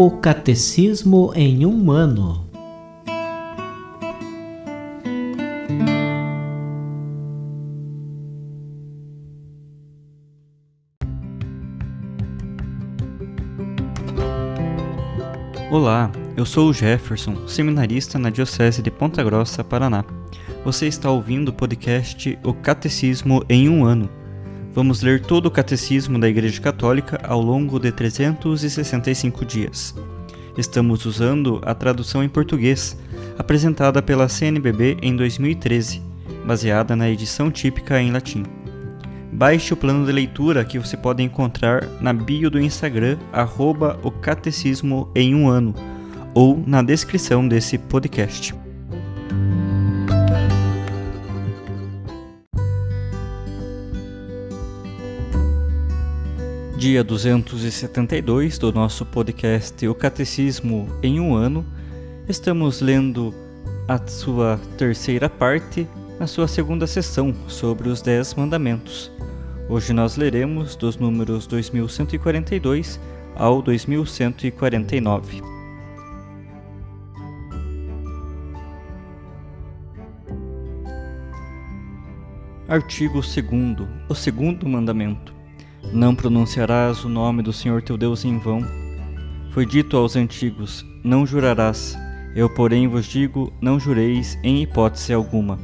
O Catecismo em um ano. Olá, eu sou o Jefferson, seminarista na Diocese de Ponta Grossa, Paraná. Você está ouvindo o podcast O Catecismo em um ano. Vamos ler todo o Catecismo da Igreja Católica ao longo de 365 dias. Estamos usando a tradução em português, apresentada pela CNBB em 2013, baseada na edição típica em latim. Baixe o plano de leitura que você pode encontrar na bio do Instagram, @o Catecismo em um ano, ou na descrição desse podcast. Dia 272 do nosso podcast O Catecismo em um ano, estamos lendo a sua terceira parte, na sua segunda sessão, sobre os 10 mandamentos. Hoje nós leremos dos números 2142 ao 2149. Artigo 2º. O segundo mandamento. Não pronunciarás o nome do Senhor teu Deus em vão. Foi dito aos antigos, não jurarás. Eu, porém, vos digo, não jureis em hipótese alguma.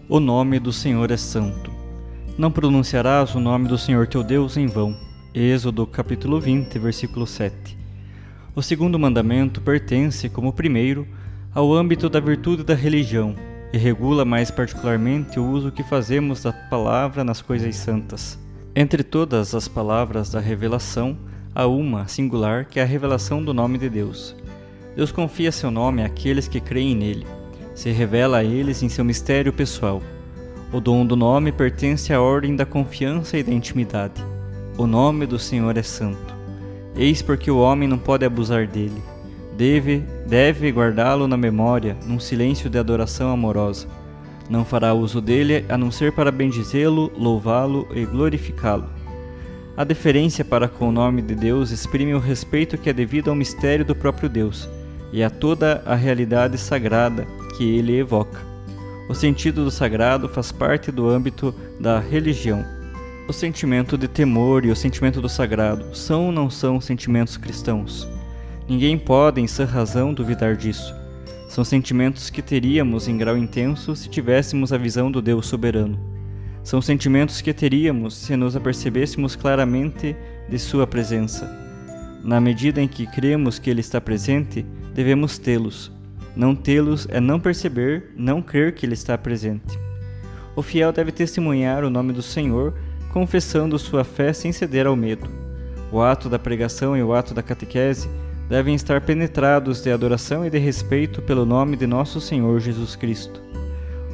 O nome do Senhor é santo. Não pronunciarás o nome do Senhor teu Deus em vão. Êxodo capítulo 20, versículo 7. O segundo mandamento pertence, como o primeiro, ao âmbito da virtude da religião e regula mais particularmente o uso que fazemos da palavra nas coisas santas. Entre todas as palavras da revelação, há uma singular que é a revelação do nome de Deus. Deus confia seu nome àqueles que creem nele, se revela a eles em seu mistério pessoal. O dom do nome pertence à ordem da confiança e da intimidade. O nome do Senhor é santo. Eis porque o homem não pode abusar dele. Deve guardá-lo na memória, num silêncio de adoração amorosa. Não fará uso dele a não ser para bendizê-lo, louvá-lo e glorificá-lo. A deferência para com o nome de Deus exprime o respeito que é devido ao mistério do próprio Deus e a toda a realidade sagrada que ele evoca. O sentido do sagrado faz parte do âmbito da religião. O sentimento de temor e o sentimento do sagrado são ou não são sentimentos cristãos? Ninguém pode, em sã razão, duvidar disso. São sentimentos que teríamos em grau intenso se tivéssemos a visão do Deus soberano. São sentimentos que teríamos se nos apercebêssemos claramente de sua presença. Na medida em que cremos que Ele está presente, devemos tê-los. Não tê-los é não perceber, não crer que Ele está presente. O fiel deve testemunhar o nome do Senhor, confessando sua fé sem ceder ao medo. O ato da pregação e o ato da catequese devem estar penetrados de adoração e de respeito pelo nome de nosso Senhor Jesus Cristo.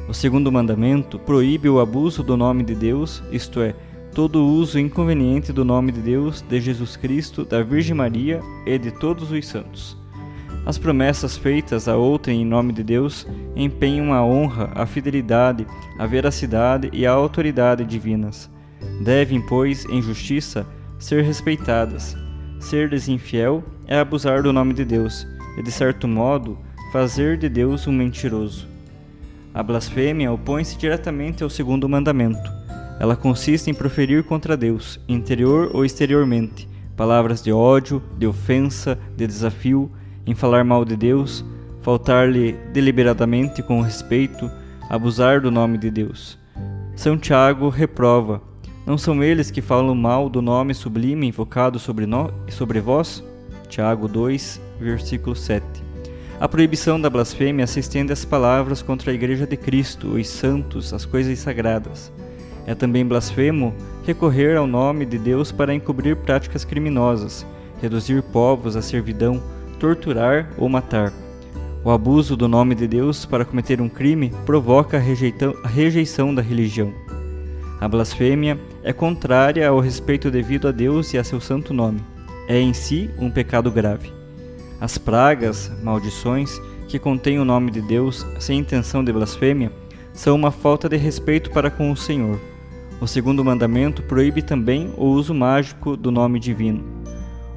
O segundo mandamento proíbe o abuso do nome de Deus, isto é, todo o uso inconveniente do nome de Deus, de Jesus Cristo, da Virgem Maria e de todos os santos. As promessas feitas a outrem em nome de Deus empenham a honra, a fidelidade, a veracidade e a autoridade divinas. Devem, pois, em justiça, ser respeitadas. Ser-lhes infiel é abusar do nome de Deus e, de certo modo, fazer de Deus um mentiroso. A blasfêmia opõe-se diretamente ao segundo mandamento. Ela consiste em proferir contra Deus, interior ou exteriormente, palavras de ódio, de ofensa, de desafio, em falar mal de Deus, faltar-lhe deliberadamente com respeito, abusar do nome de Deus. São Tiago reprova: não são eles que falam mal do nome sublime invocado sobre vós? Tiago 2, versículo 7. A proibição da blasfêmia se estende às palavras contra a Igreja de Cristo, os santos, as coisas sagradas. É também blasfemo recorrer ao nome de Deus para encobrir práticas criminosas, reduzir povos à servidão, torturar ou matar. O abuso do nome de Deus para cometer um crime provoca a rejeição da religião. A blasfêmia é contrária ao respeito devido a Deus e a seu santo nome. É em si um pecado grave. As pragas, maldições, que contêm o nome de Deus sem intenção de blasfêmia, são uma falta de respeito para com o Senhor. O segundo mandamento proíbe também o uso mágico do nome divino.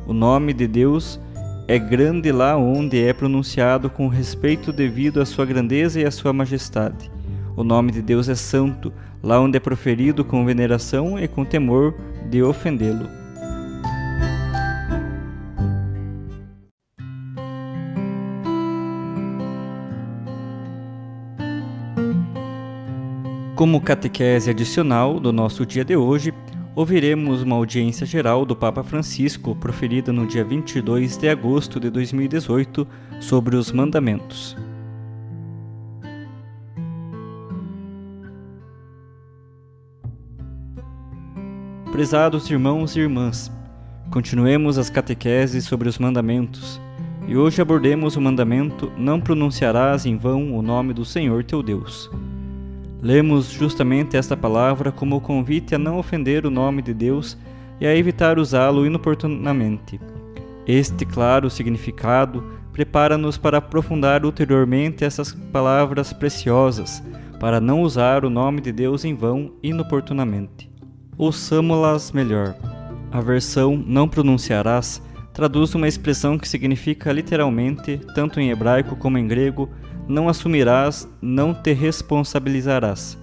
O nome de Deus é grande lá onde é pronunciado com respeito devido à sua grandeza e à sua majestade. O nome de Deus é santo, lá onde é proferido com veneração e com temor de ofendê-lo. Como catequese adicional do nosso dia de hoje, ouviremos uma audiência geral do Papa Francisco, proferida no dia 22 de agosto de 2018, sobre os mandamentos. Prezados irmãos e irmãs, continuemos as catequeses sobre os mandamentos, e hoje abordemos o mandamento: não pronunciarás em vão o nome do Senhor teu Deus. Lemos justamente esta palavra como o convite a não ofender o nome de Deus e a evitar usá-lo inoportunamente. Este claro significado prepara-nos para aprofundar ulteriormente essas palavras preciosas, para não usar o nome de Deus em vão inoportunamente. Ouçamo-las melhor. A versão não pronunciarás traduz uma expressão que significa literalmente, tanto em hebraico como em grego, não assumirás, não te responsabilizarás.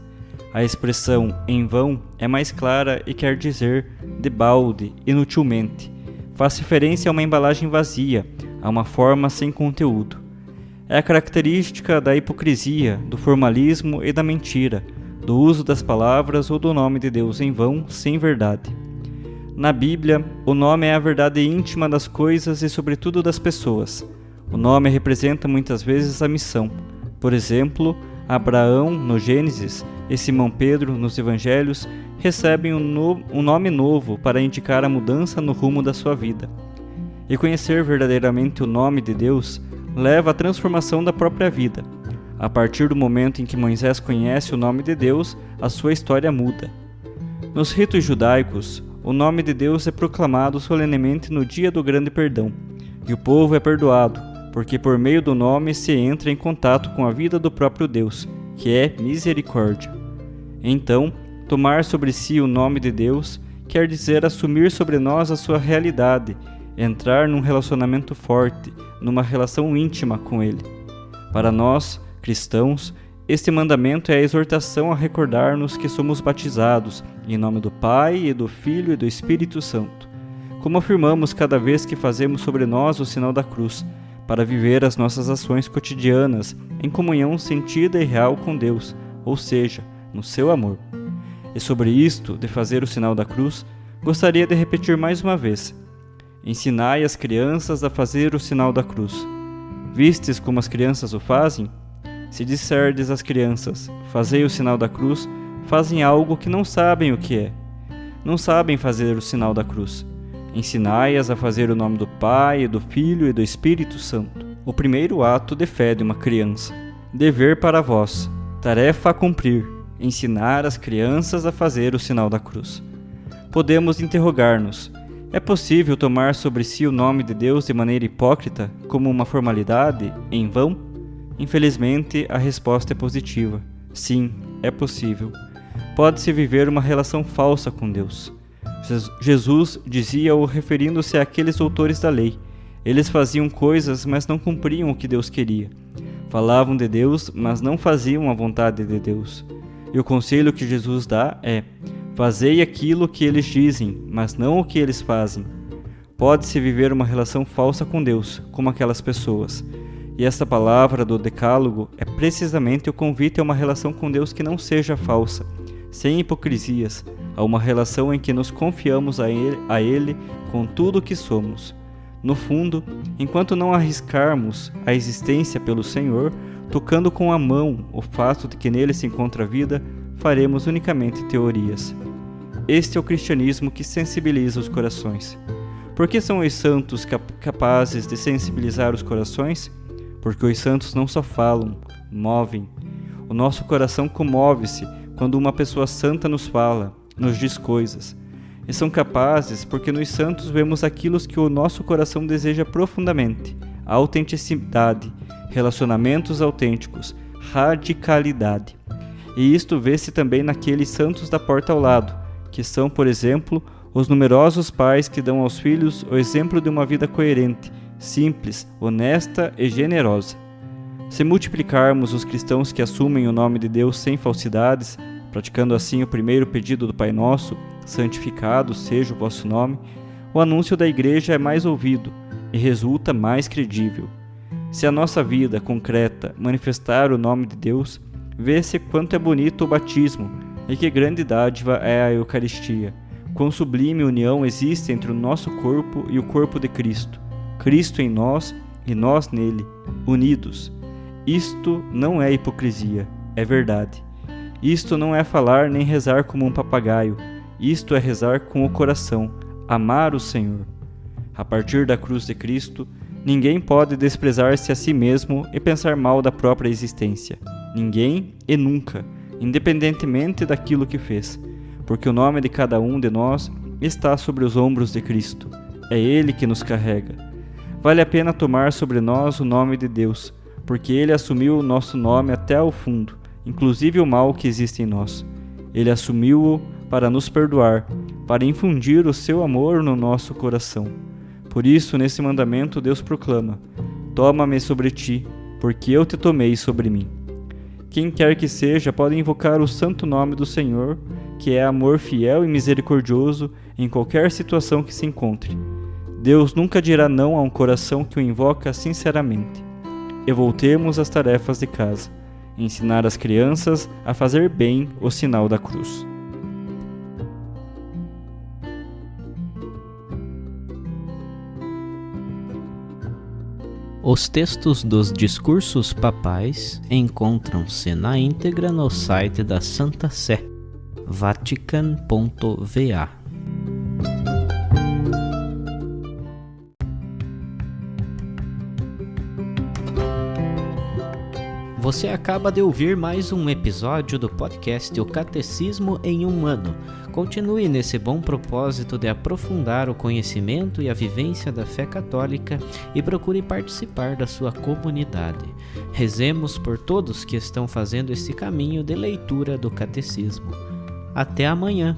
A expressão em vão é mais clara e quer dizer debalde, inutilmente. Faz referência a uma embalagem vazia, a uma forma sem conteúdo. É a característica da hipocrisia, do formalismo e da mentira, do uso das palavras ou do nome de Deus em vão, sem verdade. Na Bíblia, o nome é a verdade íntima das coisas e sobretudo das pessoas. O nome representa muitas vezes a missão. Por exemplo, Abraão, no Gênesis, e Simão Pedro, nos Evangelhos, recebem um nome novo para indicar a mudança no rumo da sua vida. E conhecer verdadeiramente o nome de Deus leva à transformação da própria vida. A partir do momento em que Moisés conhece o nome de Deus, a sua história muda. Nos ritos judaicos, o nome de Deus é proclamado solenemente no dia do grande perdão, e o povo é perdoado, porque por meio do nome se entra em contato com a vida do próprio Deus, que é misericórdia. Então, tomar sobre si o nome de Deus quer dizer assumir sobre nós a sua realidade, entrar num relacionamento forte, numa relação íntima com Ele. Para nós, cristãos, este mandamento é a exortação a recordar-nos que somos batizados em nome do Pai, e do Filho e do Espírito Santo. Como afirmamos cada vez que fazemos sobre nós o sinal da cruz, para viver as nossas ações cotidianas em comunhão sentida e real com Deus, ou seja, no seu amor. E sobre isto, de fazer o sinal da cruz, gostaria de repetir mais uma vez: ensinai as crianças a fazer o sinal da cruz. Vistes como as crianças o fazem? Se disserdes às crianças, fazei o sinal da cruz, fazem algo que não sabem o que é. Não sabem fazer o sinal da cruz. Ensinai-as a fazer o nome do Pai, e do Filho e do Espírito Santo. O primeiro ato de fé de uma criança. Dever para vós, tarefa a cumprir, ensinar as crianças a fazer o sinal da cruz. Podemos interrogar-nos: é possível tomar sobre si o nome de Deus de maneira hipócrita, como uma formalidade, em vão? Infelizmente, a resposta é positiva. Sim, é possível. Pode-se viver uma relação falsa com Deus. Jesus dizia-o referindo-se àqueles doutores da lei. Eles faziam coisas, mas não cumpriam o que Deus queria. Falavam de Deus, mas não faziam a vontade de Deus. E o conselho que Jesus dá é: fazei aquilo que eles dizem, mas não o que eles fazem. Pode-se viver uma relação falsa com Deus, como aquelas pessoas. E esta palavra do Decálogo é precisamente o convite a uma relação com Deus que não seja falsa, sem hipocrisias, a uma relação em que nos confiamos a Ele com tudo o que somos. No fundo, enquanto não arriscarmos a existência pelo Senhor, tocando com a mão o fato de que nele se encontra a vida, faremos unicamente teorias. Este é o cristianismo que sensibiliza os corações. Por que são os santos capazes de sensibilizar os corações? Porque os santos não só falam, movem. O nosso coração comove-se quando uma pessoa santa nos fala, nos diz coisas. E são capazes porque nos santos vemos aquilo que o nosso coração deseja profundamente: a autenticidade, relacionamentos autênticos, radicalidade. E isto vê-se também naqueles santos da porta ao lado, que são, por exemplo, os numerosos pais que dão aos filhos o exemplo de uma vida coerente, simples, honesta e generosa. Se multiplicarmos os cristãos que assumem o nome de Deus sem falsidades, praticando assim o primeiro pedido do Pai Nosso, santificado seja o vosso nome, o anúncio da Igreja é mais ouvido e resulta mais credível. Se a nossa vida concreta manifestar o nome de Deus, vê-se quanto é bonito o batismo e que grande dádiva é a Eucaristia, quão sublime união existe entre o nosso corpo e o corpo de Cristo, Cristo em nós e nós nele, unidos. Isto não é hipocrisia, é verdade. Isto não é falar nem rezar como um papagaio, isto é rezar com o coração, amar o Senhor. A partir da cruz de Cristo, ninguém pode desprezar-se a si mesmo e pensar mal da própria existência. Ninguém e nunca, independentemente daquilo que fez, porque o nome de cada um de nós está sobre os ombros de Cristo. É Ele que nos carrega. Vale a pena tomar sobre nós o nome de Deus, porque Ele assumiu o nosso nome até ao fundo, inclusive o mal que existe em nós. Ele assumiu-o para nos perdoar, para infundir o seu amor no nosso coração. Por isso, nesse mandamento, Deus proclama: toma-me sobre ti, porque eu te tomei sobre mim. Quem quer que seja pode invocar o santo nome do Senhor, que é amor fiel e misericordioso em qualquer situação que se encontre. Deus nunca dirá não a um coração que o invoca sinceramente. E voltemos às tarefas de casa. Ensinar as crianças a fazer bem o sinal da cruz. Os textos dos discursos papais encontram-se na íntegra no site da Santa Sé, vatican.va. Você acaba de ouvir mais um episódio do podcast O Catecismo em um Ano. Continue nesse bom propósito de aprofundar o conhecimento e a vivência da fé católica e procure participar da sua comunidade. Rezemos por todos que estão fazendo esse caminho de leitura do Catecismo. Até amanhã!